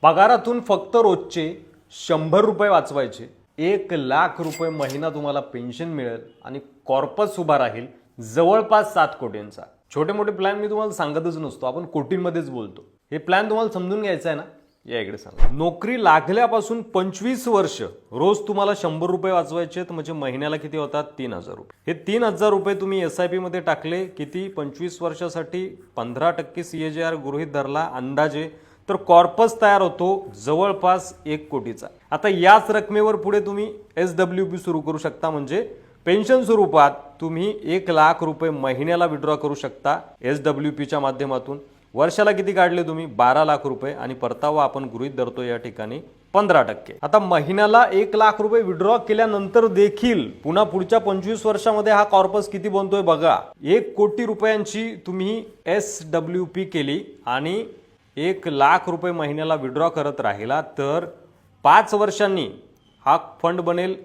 पगारातून फक्त रोजचे 100 रुपये वाचवायचे, 1,00,000 रुपये महिना तुम्हाला पेन्शन मिळेल आणि कॉर्पस उभा राहील जवळपास 7 कोटींचा। छोटे मोठे प्लॅन मी तुम्हाला सांगतच नसतो, आपण कोटींमध्येच बोलतो। हे प्लॅन तुम्हाला समजून घ्यायचा आहे ना, या इकडे सांगा। नोकरी लागल्यापासून 25 वर्ष रोज तुम्हाला 100 रुपये वाचवायचे आहेत, म्हणजे महिन्याला किती होतात? 3,000 रुपये। हे 3,000 रुपये तुम्ही SIP मध्ये टाकले किती? 25 वर्षासाठी 15% CAGR गृहीत धरला अंदाजे, तर कॉर्पस तयार होतो जवळपास 1 कोटीचा। आता याच रकमेवर पुढे तुम्ही SWP सुरू करू शकता, म्हणजे पेन्शन स्वरूपात तुम्ही 1,00,000 रुपये महिन्याला विड्रॉ करू शकता SWP च्या माध्यमातून। वर्षाला किती काढले तुम्ही? 12,00,000 रुपये, आणि परतावा आपण गृहीत धरतो या ठिकाणी 15%। आता महिन्याला 1,00,000 रुपये विड्रॉ केल्यानंतर देखील पुन्हा पुढच्या 25 वर्षामध्ये हा कॉर्पस किती बनतोय बघा। 1 कोटी रुपयांची तुम्ही SWP केली आणि 1,00,000 रुपये महिन्याला विड्रॉ करत राहिला, तर 5 वर्षांनी हा फंड बनेल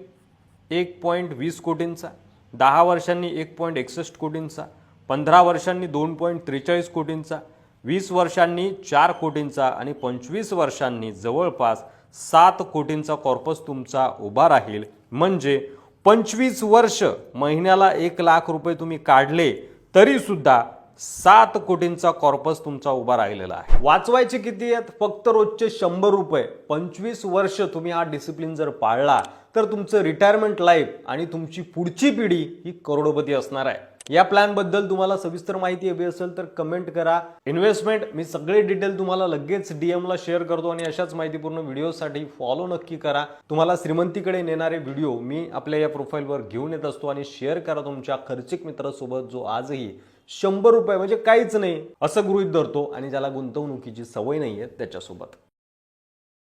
1.20 कोटींचा, 10 वर्षांनी 1.61 कोटींचा, 15 वर्षांनी 2.43 कोटींचा, 20 वर्षांनी 4 कोटींचा, आणि 25 वर्षांनी जवळपास 7 कोटींचा कॉर्पस तुमचा उभा राहील। म्हणजे 25 वर्ष महिन्याला 1,00,000 रुपये तुम्ही काढले तरी सुद्धा 7 कोटींचा कॉर्पस तुमचा उभा राहिलेला आहे। वाचवायचे किती आहेत? फक्त रोजचे 100 रुपये। 25 वर्ष तुम्ही हा डिसिप्लिन जर पाळला तर तुमचं रिटायरमेंट लाईफ आणि तुमची पुढची पिढी ही करोडपती असणार आहे। या प्लॅन बद्दल तुम्हाला सविस्तर माहिती हवी असेल तर कमेंट करा। इन्व्हेस्टमेंट मी सगळे डिटेल तुम्हाला लगेच DM ला शेअर करतो, आणि अशाच माहितीपूर्ण व्हिडिओसाठी फॉलो नक्की करा। तुम्हाला श्रीमंतीकडे नेणारे व्हिडिओ मी आपल्या या प्रोफाईलवर घेऊन येत असतो, आणि शेअर करा तुमच्या खर्चिक मित्रासोबत जो आजही 100 रुपये म्हणजे काहीच नाही असं गृहीत धरतो आणि ज्याला गुंतवणुकीची सवय नाहीये त्याच्यासोबत।